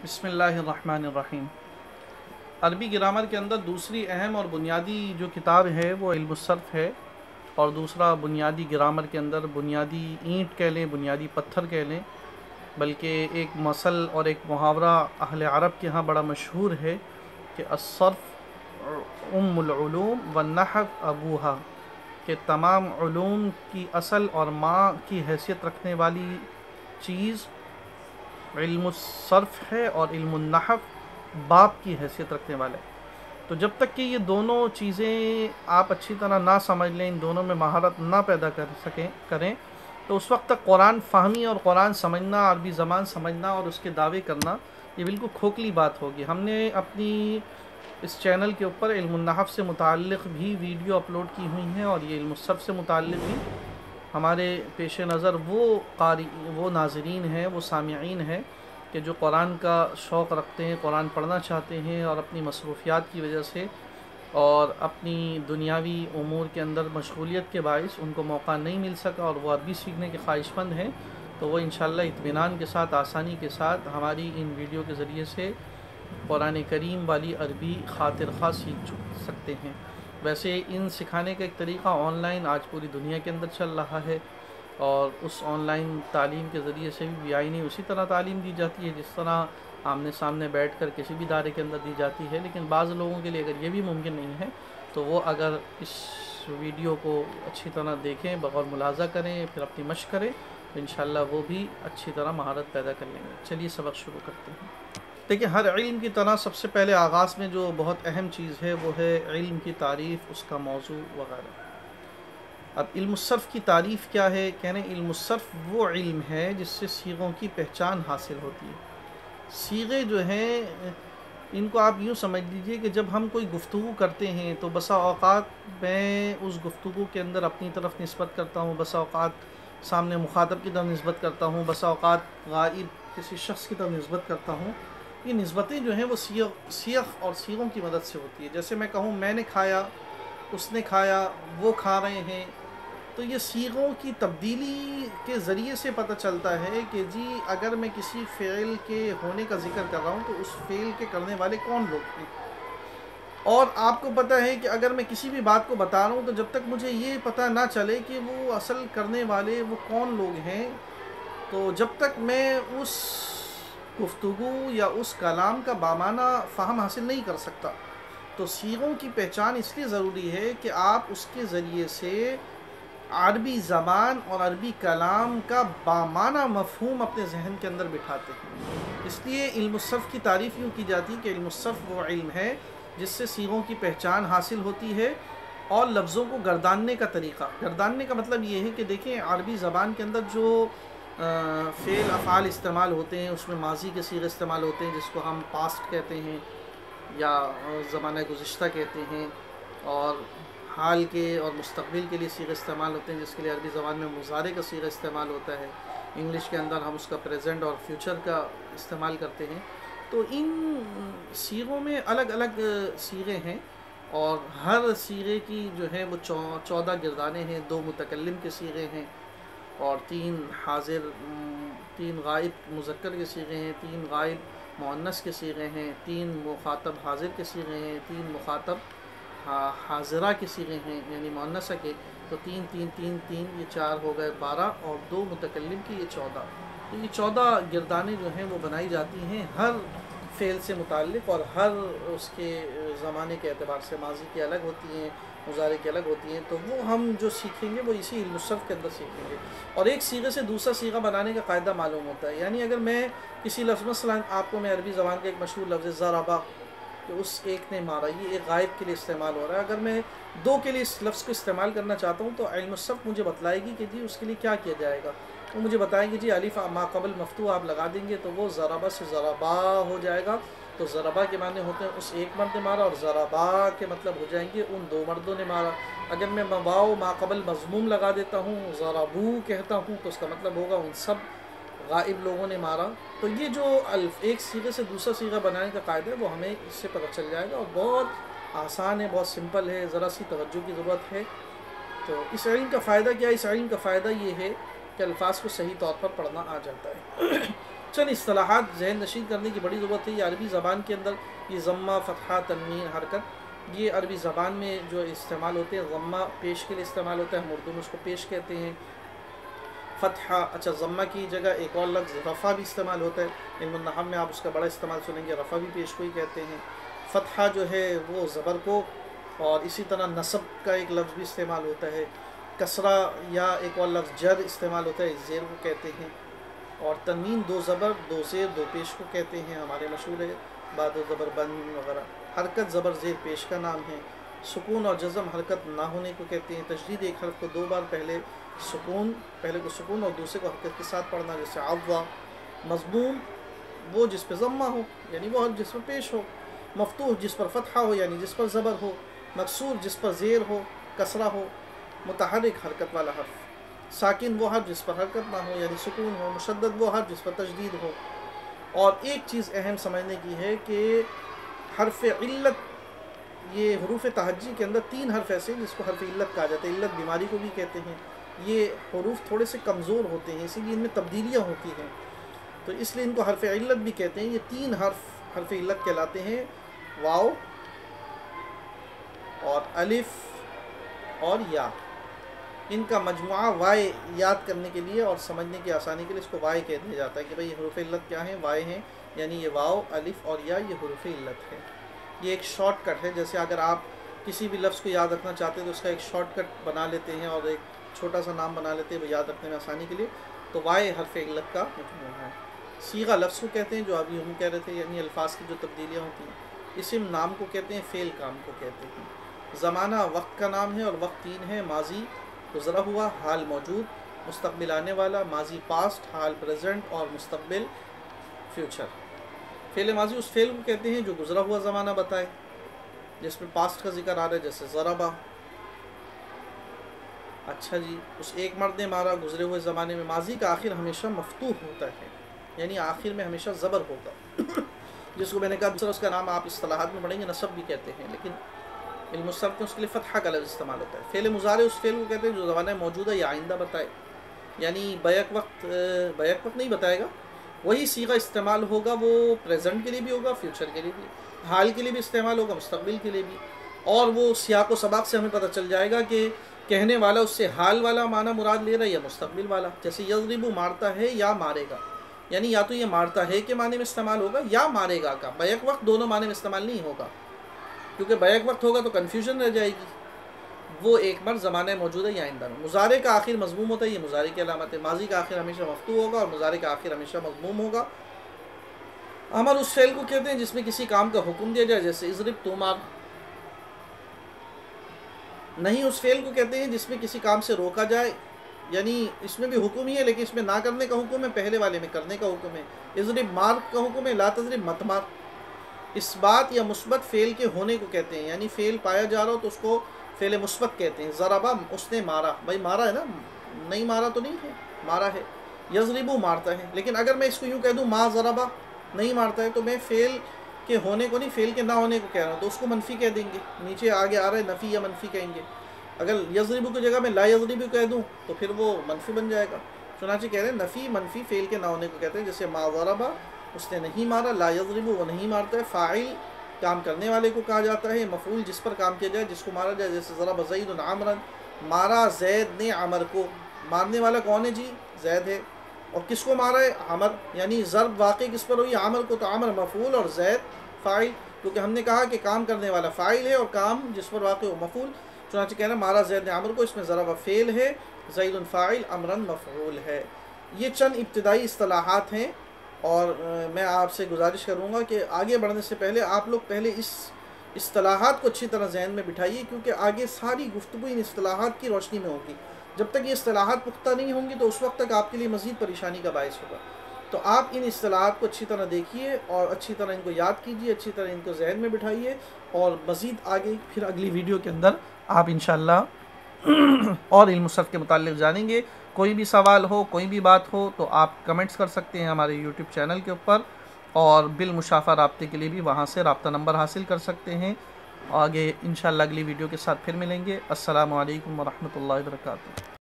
بسم اللہ الرحمن الرحیم۔ عربی گرامر کے اندر دوسری اہم اور بنیادی جو کتاب ہے وہ علم الصرف ہے، اور دوسرا بنیادی گرامر کے اندر بنیادی اینٹ کہہ لیں، بنیادی پتھر کہہ لیں، بلکہ ایک مثل اور ایک محاورہ اہل عرب کے ہاں بڑا مشہور ہے کہ الصرف ام العلوم والنحو ابوہا، کہ تمام علوم کی اصل اور ماں کی حیثیت رکھنے والی چیز علم الصرف ہے، اور علم النحو باپ کی حیثیت رکھنے والا ہے۔ تو جب تک کہ یہ دونوں چیزیں آپ اچھی طرح نہ سمجھ لیں، ان دونوں میں مہارت نہ پیدا کریں تو اس وقت تک قرآن فہمی اور قرآن سمجھنا، عربی زبان سمجھنا اور اس کے دعوے کرنا یہ بالکل کھوکھلی بات ہوگی۔ ہم نے اپنی اس چینل کے اوپر علم النحو سے متعلق بھی ویڈیو اپلوڈ کی ہوئی ہیں، اور یہ علم الصرف سے متعلق بھی ہمارے پیش نظر وہ ناظرین ہیں، وہ سامعین ہیں کہ جو قرآن کا شوق رکھتے ہیں، قرآن پڑھنا چاہتے ہیں، اور اپنی مصروفیات کی وجہ سے اور اپنی دنیاوی امور کے اندر مشغولیت کے باعث ان کو موقع نہیں مل سکا اور وہ عربی سیکھنے کے خواہش مند ہیں، تو وہ انشاءاللہ اطمینان کے ساتھ، آسانی کے ساتھ ہماری ان ویڈیو کے ذریعے سے قرآن کریم والی عربی خاطر خواہ سیکھ سکتے ہیں۔ ویسے ان سکھانے کا ایک طریقہ آن لائن آج پوری دنیا کے اندر چل رہا ہے، اور اس آن لائن تعلیم کے ذریعے سے بھی آئینی اسی طرح تعلیم دی جاتی ہے جس طرح آمنے سامنے بیٹھ کر کسی بھی ادارے کے اندر دی جاتی ہے، لیکن بعض لوگوں کے لیے اگر یہ بھی ممکن نہیں ہے تو وہ اگر اس ویڈیو کو اچھی طرح دیکھیں، بغور ملاحظہ کریں، پھر اپنی مشق کریں، تو انشاءاللہ وہ بھی اچھی طرح مہارت پیدا کر لیں گے۔ چلیے سبق شروع کرتے ہیں۔ دیکھیں، ہر علم کی طرح سب سے پہلے آغاز میں جو بہت اہم چیز ہے وہ ہے علم کی تعریف، اس کا موضوع وغیرہ۔ اب علم الصرف کی تعریف کیا ہے؟ کہنے علم الصرف وہ علم ہے جس سے صیغوں کی پہچان حاصل ہوتی ہے۔ صیغے جو ہیں ان کو آپ یوں سمجھ لیجئے کہ جب ہم کوئی گفتگو کرتے ہیں تو بسا اوقات میں اس گفتگو کے اندر اپنی طرف نسبت کرتا ہوں، بسا اوقات سامنے مخاطب کی طرف نسبت کرتا ہوں، بسا اوقات غائب کسی شخص کی طرف نسبت کرتا ہوں۔ یہ نسبتیں جو ہیں وہ صیغ اور صیغوں کی مدد سے ہوتی ہے۔ جیسے میں کہوں میں نے کھایا، اس نے کھایا، وہ کھا رہے ہیں، تو یہ صیغوں کی تبدیلی کے ذریعے سے پتہ چلتا ہے کہ جی اگر میں کسی فعل کے ہونے کا ذکر کر رہا ہوں تو اس فعل کے کرنے والے کون لوگ ہیں۔ اور آپ کو پتہ ہے کہ اگر میں کسی بھی بات کو بتا رہا ہوں تو جب تک مجھے یہ پتہ نہ چلے کہ وہ اصل کرنے والے وہ کون لوگ ہیں، تو جب تک میں اس گفتگو یا اس کلام کا بامعنی فہم حاصل نہیں کر سکتا۔ تو صیغوں کی پہچان اس لیے ضروری ہے کہ آپ اس کے ذریعے سے عربی زبان اور عربی کلام کا بامعنی مفہوم اپنے ذہن کے اندر بٹھاتے ہیں۔ اس لیے علم الصرف کی تعریف یوں کی جاتی ہے کہ علم الصرف وہ علم ہے جس سے صیغوں کی پہچان حاصل ہوتی ہے، اور لفظوں کو گرداننے کا طریقہ۔ گرداننے کا مطلب یہ ہے کہ دیکھیں عربی زبان کے اندر جو فعل افعال استعمال ہوتے ہیں اس میں ماضی کے صیغے استعمال ہوتے ہیں جس کو ہم پاسٹ کہتے ہیں یا زمانہ گزشتہ کہتے ہیں، اور حال کے اور مستقبل کے لیے صیغے استعمال ہوتے ہیں جس کے لیے عربی زبان میں مضارع کا صیغہ استعمال ہوتا ہے۔ انگلش کے اندر ہم اس کا پریزنٹ اور فیوچر کا استعمال کرتے ہیں۔ تو ان صیغوں میں الگ الگ صیغے ہیں، اور ہر صیغے کی جو ہے وہ 14 گردانے ہیں۔ 2 متکلم کے صیغے ہیں، اور 3 حاضر 3 غائب مذکر کے صیغے ہیں، 3 غائب مؤنث کے صیغے ہیں، 3 مخاطب حاضر کے صیغے ہیں، 3 مخاطب حاضرہ کے صیغے ہیں یعنی مؤنثہ کے۔ تو 3 3 3 3 یہ 4 ہو گئے 12، اور 2 متکلم کی یہ 14۔ تو یہ 14 گردانے جو ہیں وہ بنائی جاتی ہیں ہر فعل سے متعلق، اور ہر اس کے زمانے کے اعتبار سے۔ ماضی کی الگ ہوتی ہیں، مضارع کی الگ ہوتی ہیں۔ تو وہ ہم جو سیکھیں گے وہ اسی علم الصرف کے اندر سیکھیں گے، اور ایک صیغے سے دوسرا صیغہ بنانے کا قاعدہ معلوم ہوتا ہے۔ یعنی اگر میں کسی لفظ، مثلا آپ کو میں عربی زبان کا ایک مشہور لفظ ضربہ، کہ اس ایک نے مارا، یہ ایک غائب کے لیے استعمال ہو رہا ہے۔ اگر میں 2 کے لیے اس لفظ کو استعمال کرنا چاہتا ہوں تو علم الصرف مجھے بتلائے گی کہ جی اس کے لیے کیا کیا جائے گا۔ وہ مجھے بتائیں گے جی الف ما قبل مفتوح آپ لگا دیں گے تو وہ ضربہ سے ضربا ہو جائے گا۔ تو ضربہ کے معنی ہوتے ہیں اس ایک مرد نے مارا، اور ضربا کے مطلب ہو جائیں گے ان 2 مردوں نے مارا۔ اگر میں واو ما قبل مضموم لگا دیتا ہوں، ضربو کہتا ہوں، تو اس کا مطلب ہوگا ان سب غائب لوگوں نے مارا۔ تو یہ جو ایک صیغے سے دوسرا صیغہ بنانے کا قاعدہ ہے وہ ہمیں اس سے پتہ چل جائے گا، اور بہت آسان ہے، بہت سمپل ہے، ذرا سی توجہ کی ضرورت ہے۔ تو اس علم کا فائدہ کیا ہے؟ اس علم کا فائدہ یہ ہے کہ الفاظ کو صحیح طور پر پڑھنا آ جاتا ہے۔ چند اصطلاحات ذہن نشین کرنے کی بڑی ضرورت ہے۔ یہ عربی زبان کے اندر یہ ضمہ، فتحہ، تنوین، حرکت، یہ عربی زبان میں جو استعمال ہوتے ہیں۔ ضمہ پیش کے لیے استعمال ہوتا ہے، ہم اردو میں اس کو پیش کہتے ہیں۔ فتحہ، اچھا ضمہ کی جگہ ایک اور لفظ رفع بھی استعمال ہوتا ہے، علم النحو میں آپ اس کا بڑا استعمال سنیں گے، رفع بھی پیش کو ہی کہتے ہیں۔ فتحہ جو ہے وہ زبر کو، اور اسی طرح نصب کا ایک لفظ بھی استعمال ہوتا ہے۔ کسرہ یا ایک اور لفظ جر استعمال ہوتا ہے، زیر کو کہتے ہیں۔ اور تنوین 2 زبر 2 زیر 2 پیش کو کہتے ہیں، ہمارے مشہور ہے بعد و زبر بند وغیرہ۔ حرکت زبر زیر پیش کا نام ہے۔ سکون اور جزم حرکت نہ ہونے کو کہتے ہیں۔ تشدید ایک حرف کو 2 بار، پہلے کو سکون اور دوسرے کو حرکت کے ساتھ پڑھنا، جیسے عوا۔ مضموم وہ جس پہ ضمہ ہو، یعنی وہ حرف جس پر پیش ہو۔ مفتوح جس پر فتحہ ہو، یعنی جس پر زبر ہو۔ مکسور جس پر زیر ہو، کسرہ ہو۔ متحرک حرکت والا حرف۔ ساکن وہ حرف جس پر حرکت نہ ہو، یعنی سکون ہو۔ مشدد وہ حرف جس پر تشدید ہو۔ اور ایک چیز اہم سمجھنے کی ہے کہ حرف علت، یہ حروف تہجی کے اندر 3 حرف ایسے ہیں جس کو حرف علت کہا جاتا ہے۔ علت بیماری کو بھی کہتے ہیں۔ یہ حروف تھوڑے سے کمزور ہوتے ہیں، اسی لیے ان میں تبدیلیاں ہوتی ہیں، تو اس لیے ان کو حرف علت بھی کہتے ہیں۔ یہ 3 حرف علت کہلاتے ہیں، واو اور الف اور یا۔ ان کا مجموعہ وائے یاد کرنے کے لیے اور سمجھنے کی آسانی کے لیے اس کو وائے کہہ دیا جاتا ہے کہ بھئی یہ حروف علت کیا ہیں، وائے ہیں، یعنی یہ واو، الف اور یا یہ حروف علت ہے۔ یہ ایک شارٹ کٹ ہے، جیسے اگر آپ کسی بھی لفظ کو یاد رکھنا چاہتے ہیں تو اس کا ایک شارٹ کٹ بنا لیتے ہیں اور ایک چھوٹا سا نام بنا لیتے ہیں وہ یاد رکھنے میں آسانی کے لیے، تو وائے حرف علت کا مجموعہ ہے۔ صیغہ لفظ کو کہتے ہیں، جو ابھی ہم کہہ رہے تھے، یعنی الفاظ کی جو تبدیلیاں ہوتی ہیں۔ اسم نام کو کہتے ہیں، فعل کام کو کہتے ہیں۔ زمانہ وقت کا نام ہے اور وقت 3 ہے، ماضی گزرا ہوا، حال موجود، مستقبل آنے والا، ماضی پاسٹ، حال پریزنٹ اور مستقبل فیوچر۔ فعل ماضی اس فعل کو کہتے ہیں جو گزرا ہوا زمانہ بتائے، جس میں پاسٹ کا ذکر آ رہا ہے، جیسے ضربہ۔ اچھا جی، اس ایک مرد نے مارا گزرے ہوئے زمانے میں۔ ماضی کا آخر ہمیشہ مفتوح ہوتا ہے، یعنی آخر میں ہمیشہ زبر ہوگا، جس کو میں نے کہا اس کا نام آپ اصطلاحات میں پڑھیں گے نصب بھی کہتے ہیں، لیکن علم الصرف میں اس کے لیے فتحہ کا لفظ استعمال ہوتا ہے۔ فعل مضارع اس فعل کو کہتے ہیں جو زمانہ موجودہ یا آئندہ بتائے، یعنی بیک وقت نہیں بتائے گا، وہی صیغہ استعمال ہوگا، وہ پریزنٹ کے لیے بھی ہوگا، فیوچر کے لیے بھی، حال کے لیے بھی استعمال ہوگا، مستقبل کے لیے بھی۔ اور وہ سیاق و سباق سے ہمیں پتہ چل جائے گا کہ کہنے والا اس سے حال والا معنی مراد لے رہا ہے یا مستقبل والا۔ جیسے یضرب مارتا ہے یا مارے گا، یعنی یا تو یہ مارتا ہے کے معنی میں استعمال ہوگا یا مارے گا کا، بیک وقت دونوں معنی میں استعمال نہیں ہوگا، کیونکہ بیک وقت ہوگا تو کنفیوژن رہ جائے گی۔ وہ ایک مرد زمانہ موجودہ یا آئندہ میں۔ مضارع کا آخر مضموم ہوتا ہے، یہ مضارع کی علامت ہے۔ ماضی کا آخر ہمیشہ مفتوح ہوگا اور مضارع کا آخر ہمیشہ مضموم ہوگا۔ امر اس فعل کو کہتے ہیں جس میں کسی کام کا حکم دیا جائے، جیسے اضرب تو مار۔ نہیں اس فعل کو کہتے ہیں جس میں کسی کام سے روکا جائے، یعنی اس میں بھی حکم ہی ہے لیکن اس میں نہ کرنے کا حکم ہے، پہلے والے میں کرنے کا حکم ہے۔ اضرب مار کا حکم ہے، لا تضرب مت مار۔ اثبات یا مثبت فعل کے ہونے کو کہتے ہیں، یعنی فعل پایا جا رہا ہو تو اس کو فعل مثبت کہتے ہیں۔ ضربہ اس نے مارا، بھائی مارا ہے نا، نہیں مارا تو نہیں ہے، مارا ہے۔ یضربو مارتا ہے، لیکن اگر میں اس کو یوں کہہ دوں ما ضربہ نہیں مارتا ہے، تو میں فعل کے ہونے کو نہیں، فعل کے نہ ہونے کو کہہ رہا ہوں، تو اس کو منفی کہہ دیں گے۔ نیچے آگے آ رہا ہے نفی یا منفی کہیں گے۔ اگر یضربو کی جگہ میں لا یضربو کہہ دوں تو پھر وہ منفی بن جائے گا۔ چنانچہ کہہ رہے ہیں نفی منفی فعل کے نہ ہونے کو کہتے ہیں، جیسے ما ضربہ اس نے نہیں مارا، لا یضربو وہ نہیں مارتا ہے۔ فاعل کام کرنے والے کو کہا جاتا ہے، مفعول جس پر کام کیا جائے، جس کو مارا جائے، جیسے ضرب زید عمرا، مارا زید نے عمر کو۔ مارنے والا کون ہے جی؟ زید ہے۔ اور کس کو مارا ہے؟ عمر، یعنی ضرب واقع کس پر ہوئی؟ عمر کو، تو عمر مفعول اور زید فاعل، کیونکہ ہم نے کہا کہ کام کرنے والا فاعل ہے اور کام جس پر واقع ہو مفعول۔ چنانچہ کہنا مارا زید نے عمر کو، اس میں ضرب فعل ہے، زید فاعل، عمرا مفعول ہے۔ یہ چند ابتدائی اصطلاحات ہیں، اور میں آپ سے گزارش کروں گا کہ آگے بڑھنے سے پہلے آپ لوگ پہلے اس اصطلاحات کو اچھی طرح ذہن میں بٹھائیے، کیونکہ آگے ساری گفتگو ان اصطلاحات کی روشنی میں ہوگی۔ جب تک یہ اصطلاحات پختہ نہیں ہوں گی تو اس وقت تک آپ کے لیے مزید پریشانی کا باعث ہوگا۔ تو آپ ان اصطلاحات کو اچھی طرح دیکھیے اور اچھی طرح ان کو یاد کیجیے، اچھی طرح ان کو ذہن میں بٹھائیے، اور مزید آگے پھر اگلی ویڈیو کے اندر آپ انشاءاللہ اور علم الصرف کے متعلق جانیں گے۔ کوئی بھی سوال ہو، کوئی بھی بات ہو تو آپ کمنٹس کر سکتے ہیں ہمارے یوٹیوب چینل کے اوپر، اور بالمشافہ رابطے کے لیے بھی وہاں سے رابطہ نمبر حاصل کر سکتے ہیں۔ آگے انشاءاللہ اگلی ویڈیو کے ساتھ پھر ملیں گے۔ السلام علیکم ورحمۃ اللہ وبرکاتہ۔